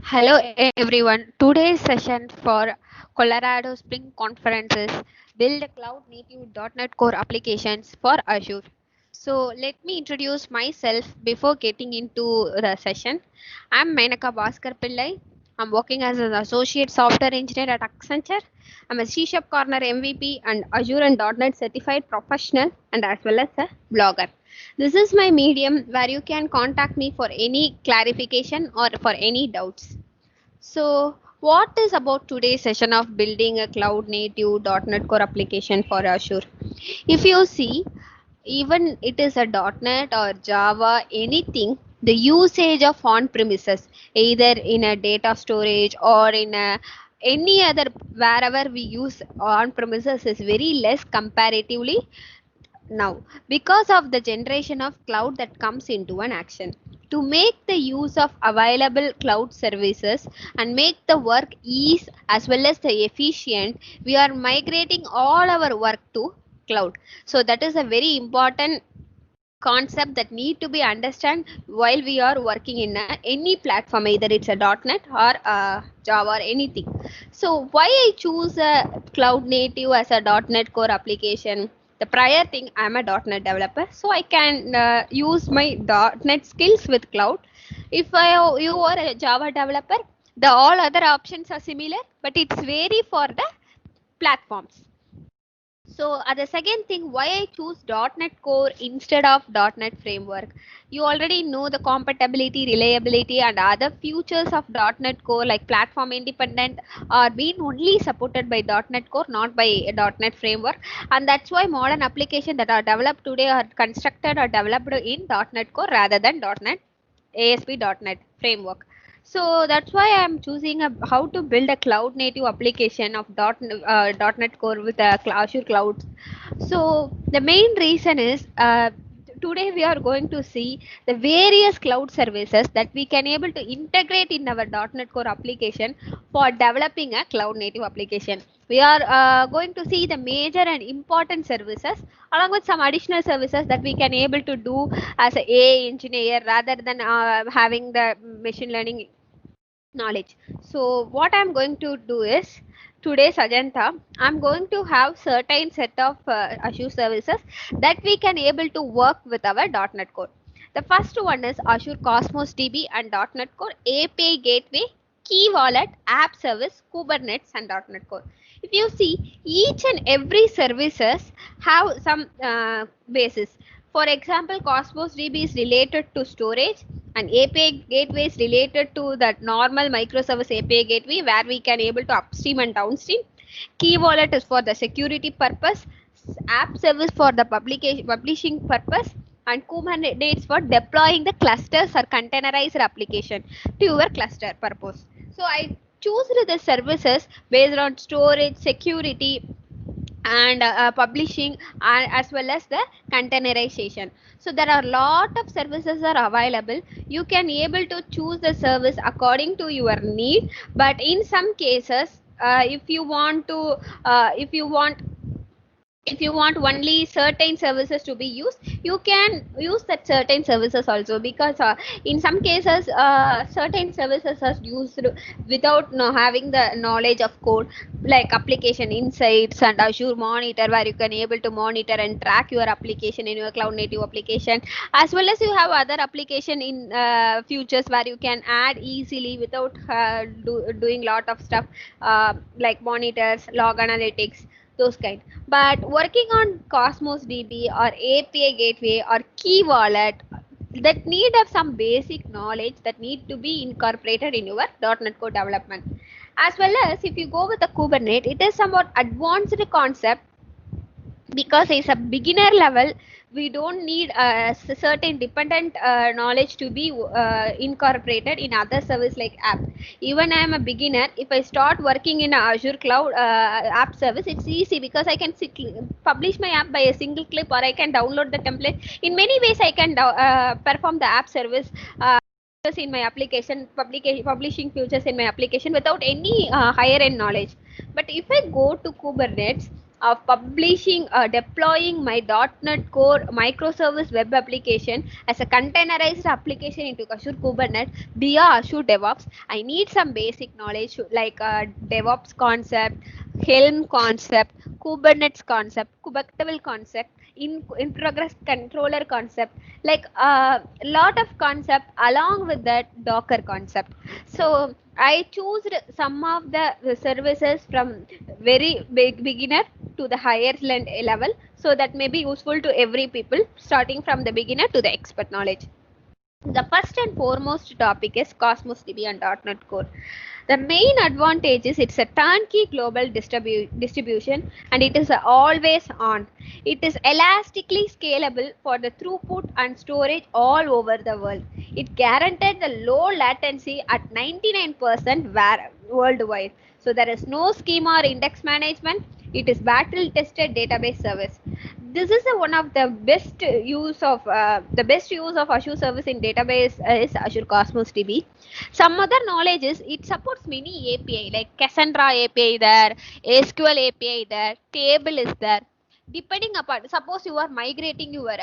Hello everyone. Today's session for Colorado Spring Conference is Build Cloud Native .NET Core Applications for Azure. So let me introduce myself before getting into the session. I'm Menaka Bhaskar Pillai. I'm working as an associate software engineer at Accenture. I'm a C Sharp Corner MVP and Azure and .NET certified professional and as well as a blogger. This is my medium where you can contact me for any clarification or for any doubts. So, what is about today's session of building a cloud native .NET Core application for Azure? If you see, even it is a .NET or Java, anything, the usage of on-premises, either in a data storage or in a any other wherever we use on premises is very less comparatively now, because of the generation of cloud that comes into an action, to make the use of available cloud services and make the work ease as well as the efficient, we are migrating all our work to cloud. So that is a very important concept that need to be understand while we are working in any platform, either it's a .NET or Java or anything. So why I choose a cloud native as a .NET Core application? The prior thing, I'm a .NET developer, so I can use my .NET skills with cloud. If you are a Java developer, the all other options are similar, but it's vary for the platforms. So the second thing, why I choose .NET Core instead of .NET Framework. You already know the compatibility, reliability, and other features of .NET Core like platform independent are being only supported by .NET Core, not by .NET Framework, and that's why modern applications that are developed today are constructed or developed in .NET Core rather than .NET ASP.NET Framework. So that's why I'm choosing how to build a cloud native application of .NET Core with Azure Cloud. So the main reason is today we are going to see the various cloud services that we can able to integrate in our .NET Core application for developing a cloud native application. We are going to see the major and important services along with some additional services that we can able to do as a AI engineer rather than having the machine learning knowledge. So what I'm going to do is today's agenda, I'm going to have certain set of Azure services that we can able to work with our .NET Core. The first one is Azure Cosmos DB and .NET Core API Gateway, Key Wallet, App Service, Kubernetes and .NET Core. If you see, each and every services have some basis. For example, Cosmos DB is related to storage and API gateway is related to that normal microservice API gateway where we can able to upstream and downstream. Key wallet is for the security purpose, app service for the publishing purpose, and Kubernetes for deploying the clusters or containerized application to your cluster purpose. So I choose the services based on storage, security, and publishing as well as the containerization. So there are a lot of services are available. You can able to choose the service according to your need, but in some cases if you want if you want only certain services to be used, you can use that certain services also, because in some cases certain services are used without having the knowledge of code, like application insights and Azure monitor where you can able to monitor and track your application in your cloud native application, as well as you have other application in futures where you can add easily without doing lot of stuff, like monitors, log analytics, those kind. But working on Cosmos DB or API gateway or key wallet, that need of some basic knowledge that need to be incorporated in your .NET Core development. As well as if you go with the Kubernetes, it is somewhat advanced concept, because it's a beginner level. We don't need a certain dependent knowledge to be incorporated in other service like app. Even I am a beginner, if I start working in a Azure cloud app service, it's easy because I can publish my app by a single click, or I can download the template. In many ways I can perform the app service in my application, publishing features in my application without any higher end knowledge. But if I go to Kubernetes, of publishing deploying my .NET Core microservice web application as a containerized application into Azure Kubernetes via Azure DevOps. I need some basic knowledge like DevOps concept, Helm concept, Kubernetes concept, kubectable concept, in progress controller concept, like a lot of concept along with that Docker concept. So I choose some of the services from very big beginner to the higher level, so that may be useful to every people starting from the beginner to the expert knowledge. The first and foremost topic is Cosmos DB and .NET Core. The main advantage is it's a turnkey global distribution, and it is always on. It is elastically scalable for the throughput and storage all over the world. It guaranteed the low latency at 99% worldwide. So there is no schema or index management. It is battle tested database service. This is one of the best use of Azure service in database is Azure Cosmos DB. Some other knowledge is it supports many API like Cassandra API there, SQL API there, table is there. Depending upon, suppose you are migrating your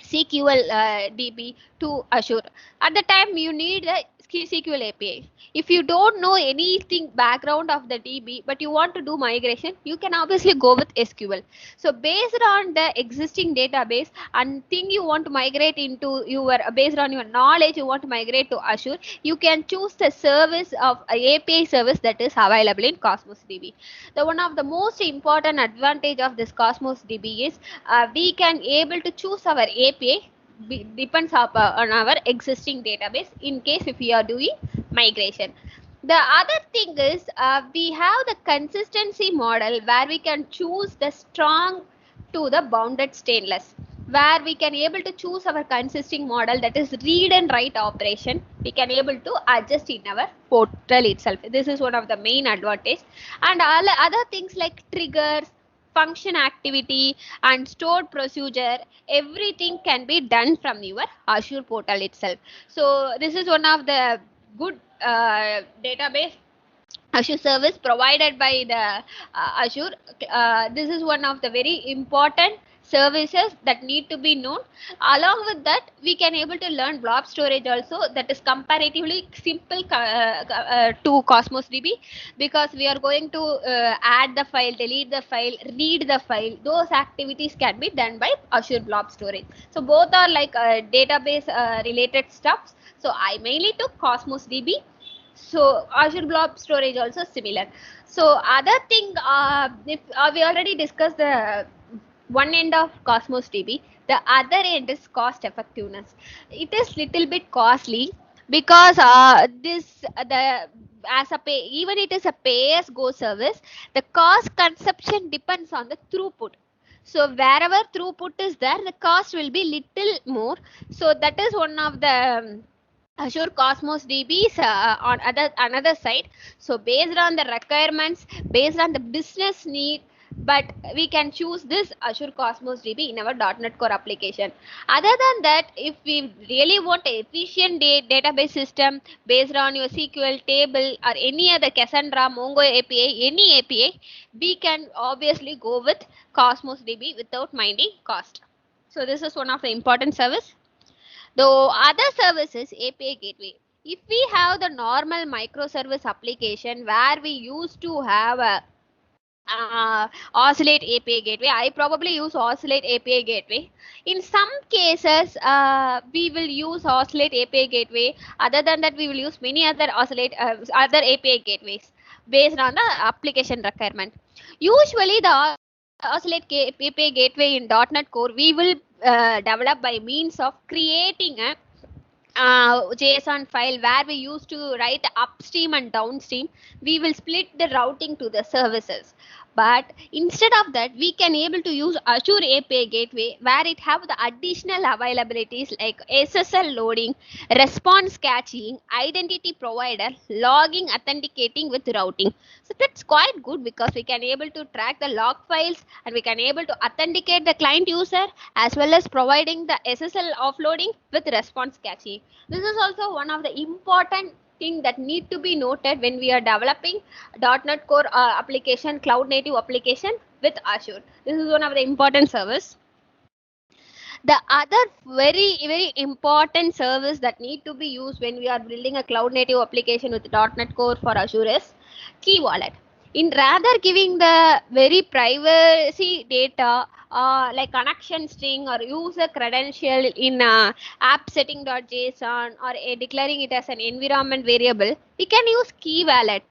SQL DB to Azure. At the time, you need the SQL API. If you don't know anything background of the DB, but you want to do migration, you can obviously go with SQL. So based on the existing database and thing you want to migrate into your, based on your knowledge, you want to migrate to Azure, you can choose the service of API service that is available in Cosmos DB. The one of the most important advantage of this Cosmos DB is we can able to choose our API depends on our existing database in case if we are doing migration. The other thing is we have the consistency model where we can choose the strong to the bounded stainless, where we can able to choose our consisting model, that is read and write operation we can able to adjust in our portal itself. This is one of the main advantage, and all other things like triggers, function activity and stored procedure, everything can be done from your Azure portal itself. So this is one of the good database Azure service provided by the Azure. This is one of the very important services that need to be known. Along with that, we can able to learn blob storage also, that is comparatively simple to Cosmos DB, because we are going to add the file, delete the file, read the file. Those activities can be done by Azure blob storage. So both are like database related stuff. So I mainly took Cosmos DB. So Azure Blob Storage also similar. So other thing, if we already discussed the one end of Cosmos DB, the other end is cost effectiveness. It is little bit costly because this the as a pay, even it is a pay as go service, the cost consumption depends on the throughput. So wherever throughput is there, the cost will be little more. So that is one of the Azure Cosmos DB is on another side. So based on the requirements, based on the business need, but we can choose this Azure Cosmos DB in our .NET Core application. Other than that, if we really want an efficient database system based on your SQL table or any other Cassandra, Mongo API, any API, we can obviously go with Cosmos DB without minding cost. So this is one of the important service. The other services API gateway. If we have the normal microservice application where we used to have a Oscillate API gateway, I probably use Oscillate API gateway. In some cases, we will use Oscillate API gateway. Other than that, we will use many other other API gateways based on the application requirement. Usually, the Oscillate API gateway in .NET Core, we will develop by means of creating a JSON file where we used to write upstream and downstream. We will split the routing to the services. But instead of that, we can able to use Azure API Gateway where it have the additional availabilities like SSL loading, response catching, identity provider, logging, authenticating with routing. So that's quite good because we can able to track the log files and we can able to authenticate the client user as well as providing the SSL offloading with response catching. This is also one of the important thing that need to be noted when we are developing .NET Core application, cloud native application with Azure. This is one of the important service. The other very important service that need to be used when we are building a cloud native application with .NET Core for Azure is Key Wallet. In rather giving the very privacy data like connection string or user credential in app setting.json or declaring it as an environment variable, we can use Key Wallet.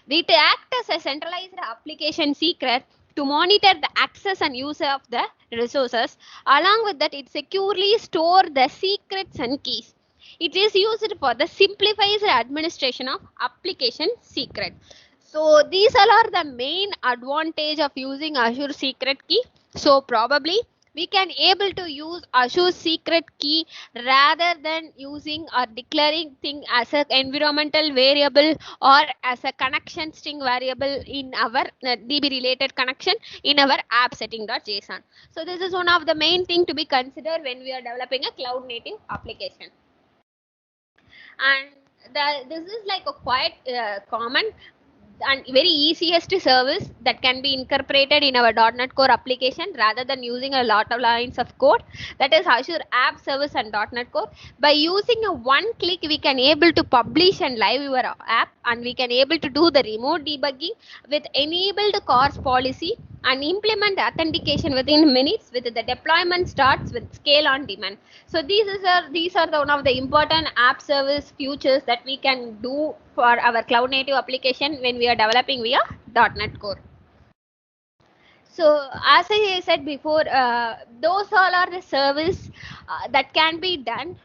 It acts as a centralized application secret to monitor the access and use of the resources. Along with that, it securely stores the secrets and keys. It is used for the simplified administration of application secret. So these all are the main advantage of using Azure secret key. So probably we can able to use Azure secret key rather than using or declaring thing as an environmental variable or as a connection string variable in our DB related connection in our app setting.json. So this is one of the main thing to be considered when we are developing a cloud native application. And this is like a quite common and very easiest service that can be incorporated in our .NET Core application rather than using a lot of lines of code. That is Azure App Service and .NET Core. By using a one click, we can able to publish and live your app, and we can able to do the remote debugging with enabled CORS policy and implement authentication within minutes with the deployment starts with scale on demand. So these are the one of the important app service features that we can do for our cloud native application when we are developing via .NET Core. So as I said before, those all are the service that can be done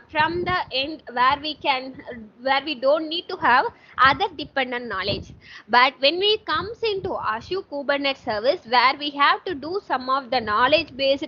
from the end where we don't need to have other dependent knowledge. But when we comes into Azure Kubernetes service, where we have to do some of the knowledge based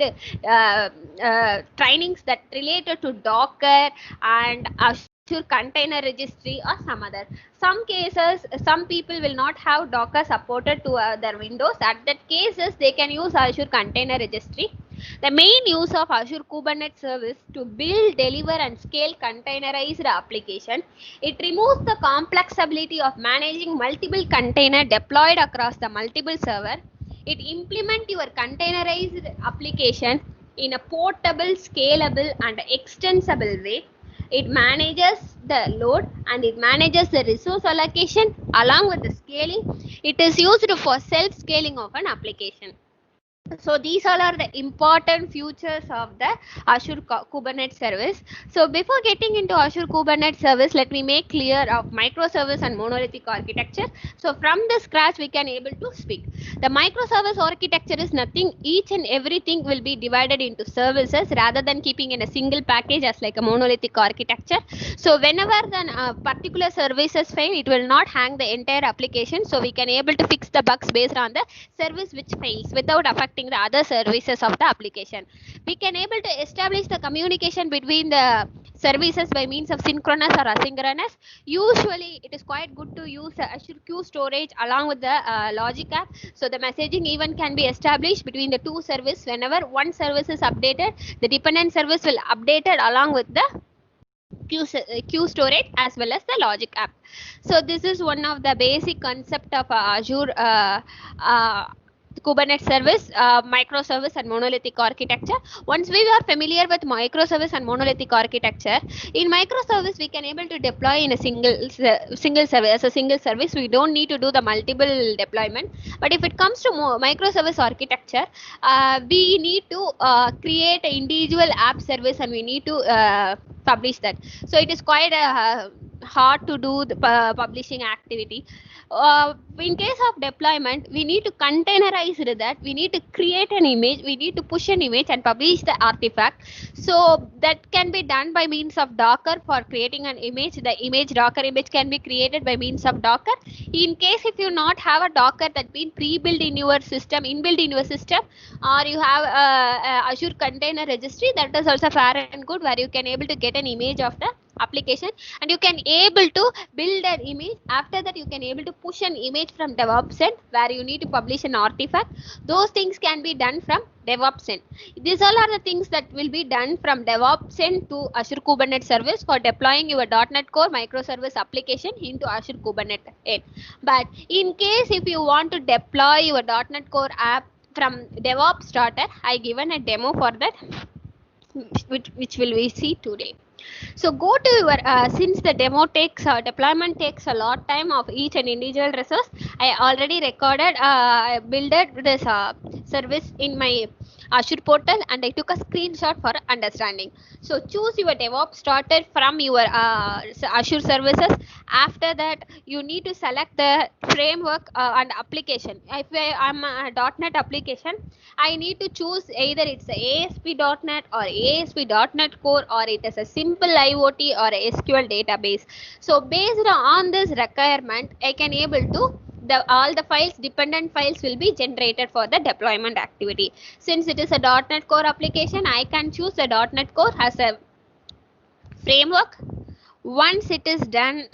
trainings that related to Docker and Azure container registry or some other. Some cases, some people will not have Docker supported to their Windows. At that cases, they can use Azure container registry. The main use of Azure Kubernetes service to build, deliver and scale containerized application. It removes the complexity of managing multiple container deployed across the multiple server. It implements your containerized application in a portable, scalable and extensible way. It manages the load and it manages the resource allocation along with the scaling. It is used for self-scaling of an application. So these all are the important features of the Azure Kubernetes service. So before getting into Azure Kubernetes service, let me make clear of microservice and monolithic architecture. So from the scratch, we can able to speak. The microservice architecture is nothing. Each and everything will be divided into services rather than keeping in a single package as like a monolithic architecture. So whenever the particular services fail, it will not hang the entire application. So we can able to fix the bugs based on the service which fails without affecting the other services of the application. We can able to establish the communication between the services by means of synchronous or asynchronous. Usually it is quite good to use Azure Queue Storage along with the logic app. So the messaging even can be established between the two services. Whenever one service is updated, the dependent service will update it along with the queue storage as well as the logic app. So this is one of the basic concept of Azure Kubernetes service, microservice and monolithic architecture. Once we are familiar with microservice and monolithic architecture, in microservice we can able to deploy in a single service. As a single service, we don't need to do the multiple deployment. But if it comes to microservice architecture, we need to create an individual app service and we need to publish that. So it is quite hard to do the publishing activity. In case of deployment, we need to containerize that. We need to create an image. We need to push an image and publish the artifact. So that can be done by means of Docker for creating an image. The image Docker image can be created by means of Docker. In case if you not have a Docker that been pre-built in your system, inbuilt in your system, or you have Azure Container Registry, that is also fair and good, where you can able to get an image of the application, and you can able to build an image. After that, you can able to push an image from DevOps end where you need to publish an artifact. Those things can be done from DevOps end. These all are the things that will be done from DevOps end to Azure Kubernetes service for deploying your .NET Core microservice application into Azure Kubernetes end. But in case if you want to deploy your .NET Core app from DevOps starter, I given a demo for that, which will we see today. So go to your since the demo takes deployment takes a lot time of each and individual resource. I already recorded I built this service in my Azure portal, and I took a screenshot for understanding. So choose your DevOps starter from your Azure services. After that, you need to select the framework and application. If I'm a .NET application, I need to choose either it's a ASP.NET or ASP.NET Core, or it is a simple IoT or a SQL database. So based on this requirement, I can able to all the files, dependent files will be generated for the deployment activity. Since it is a .NET Core application, I can choose the .NET Core as a framework. Once it is done,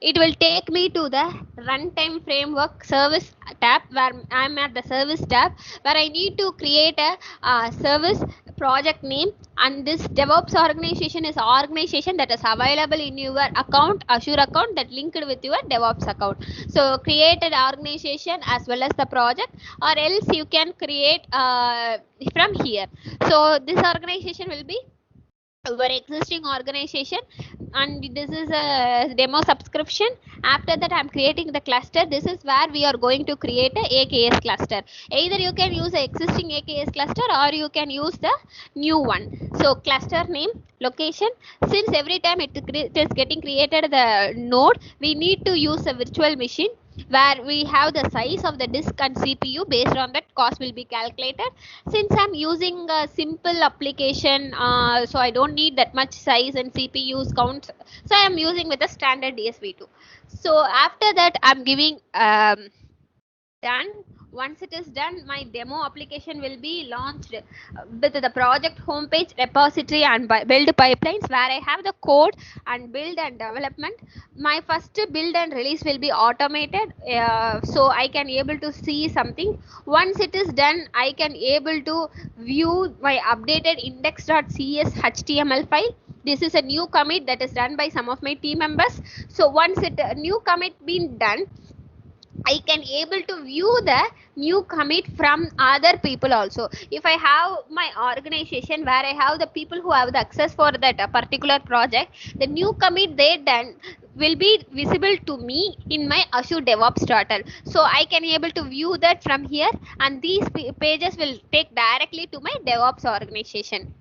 it will take me to the runtime framework service tab, where I'm at the service tab, where I need to create a service project name, and this DevOps organization is organization that is available in your account, Azure account, that linked with your DevOps account. So create an organization as well as the project, or else you can create from here. So this organization will be our existing organization, and this is a demo subscription. After that, I'm creating the cluster. This is where we are going to create a AKS cluster. Either you can use the existing AKS cluster or you can use the new one. So cluster name, location. Since every time it is getting created the node, we need to use a virtual machine where we have the size of the disk and CPU. Based on that, cost will be calculated. Since I'm using a simple application, so I don't need that much size and CPUs count, so I am using with a standard DSV2. So after that, I'm giving done. Once it is done, my demo application will be launched with the project homepage, repository, and build pipelines, where I have the code and build and development. My first build and release will be automated, so I can able to see something. Once it is done, I can able to view my updated index.cs HTML file. This is a new commit that is done by some of my team members. So once a new commit been done, I can able to view the new commit from other people also. If I have my organization where I have the people who have the access for that particular project, the new commit they done will be visible to me in my Azure DevOps Starter. So I can able to view that from here, and these pages will take directly to my DevOps organization.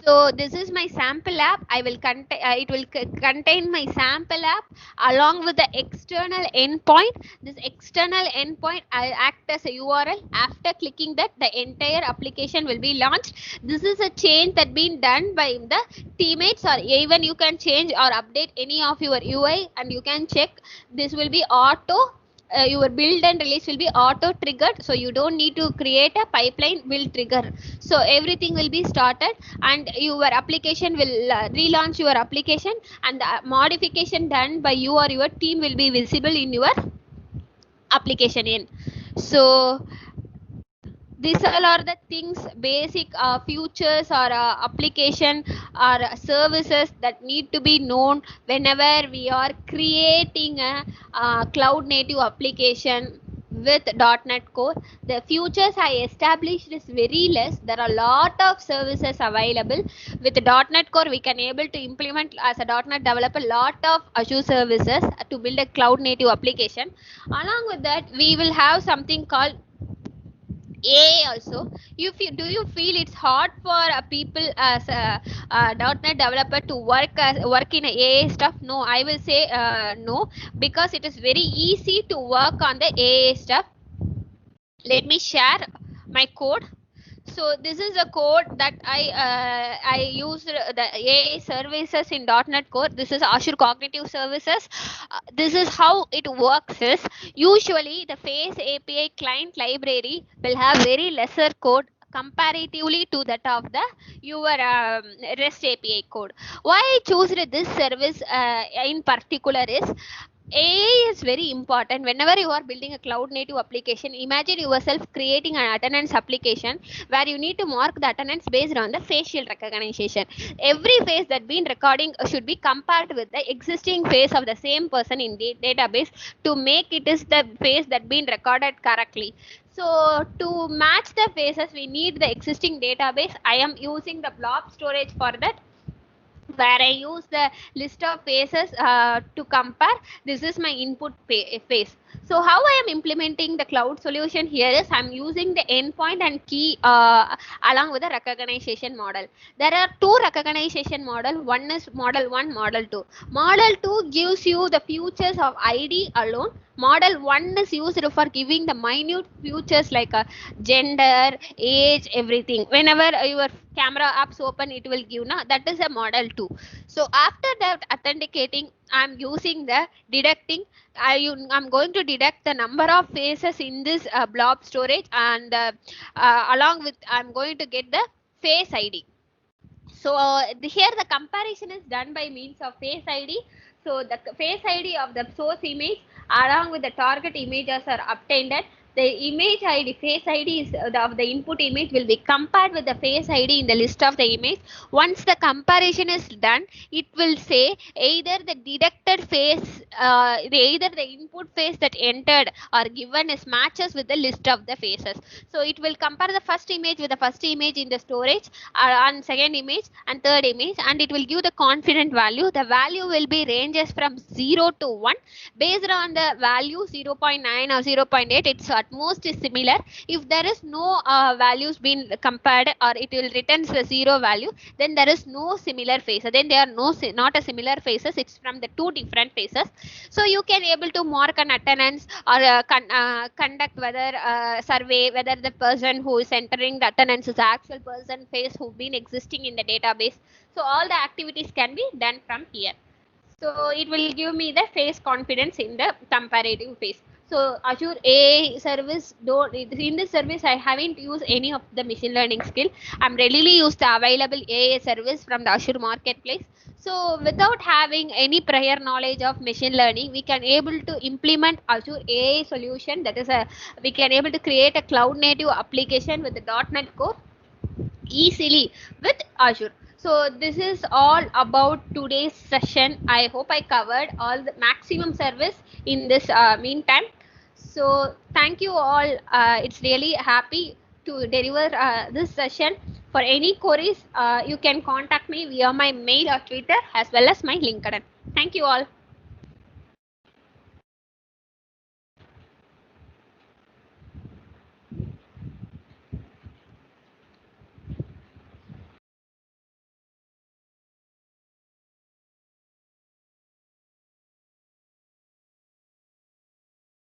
So this is my sample app. I will it will contain my sample app along with the external endpoint. This external endpoint will act as a URL. After clicking that, the entire application will be launched. This is a change that been done by the teammates, or even you can change or update any of your UI, and you can check. This will be auto. Your build and release will be auto triggered, so you don't need to create a pipeline will trigger. So everything will be started, and your application will relaunch your application, and the modification done by you or your team will be visible in your application in. So these all are the things, basic features or application or services that need to be known whenever we are creating a cloud native application with .NET Core. The features I established is very less. There are a lot of services available. With .NET Core, we can able to implement as a .NET developer lot of Azure services to build a cloud native application. Along with that, we will have something called AI also. Do you feel it's hard for people as a .NET developer to work in AI stuff? No, I will say no, because it is very easy to work on the AI stuff. Let me share my code. So this is a code that I use the AI services in .NET Core. This is Azure Cognitive Services. This is how it works is, usually the Face API client library will have very lesser code comparatively to that of the your REST API code. Why I choose this service in particular is AI is very important. Whenever you are building a cloud native application, imagine yourself creating an attendance application where you need to mark the attendance based on the facial recognition. Every face that been recording should be compared with the existing face of the same person in the database to make it is the face that been recorded correctly. So to match the faces, we need the existing database. I am using the blob storage for that, where I use the list of faces to compare. This is my input face. So how I am implementing the cloud solution here is I'm using the endpoint and key along with the recognition model. There are two recognition model. One is model 1, model 2. Model 2 gives you the features of ID alone. Model 1 is used for giving the minute features like gender, age, everything. Whenever your camera apps open, it will give. Now that is a model 2. So after that authenticating, I'm using the deducting. I'm going to deduct the number of faces in this blob storage, and along with I'm going to get the face ID. So here the comparison is done by means of face ID. So the face ID of the source image along with the target images are obtained. The image ID, face ID is of the input image will be compared with the face ID in the list of the image. Once the comparison is done, it will say either the detected face, either the input face that entered or given is matches with the list of the faces. So it will compare the first image with the first image in the storage, on second image and third image, and it will give the confident value. The value will be ranges from 0 to 1. Based on the value 0.9 or 0.8, it's at most is similar. If there is no values being compared, or it will returns the 0 value, then there is no similar faces. Then there are not a similar faces. It's from the two different faces. So you can able to mark an attendance or conduct whether survey whether the person who is entering the attendance is the actual person face who been existing in the database. So all the activities can be done from here. So it will give me the face confidence in the comparative phase. So Azure AI service, don't in this service I haven't used any of the machine learning skill. I'm readily used the available AI service from the Azure marketplace. So without having any prior knowledge of machine learning, we can able to implement Azure AI solution. That is we can able to create a cloud native application with the .NET Core easily with Azure. So this is all about today's session. I hope I covered all the maximum service in this meantime. So thank you all. It's really happy to deliver this session. For any queries, you can contact me via my mail or Twitter as well as my LinkedIn. Thank you all.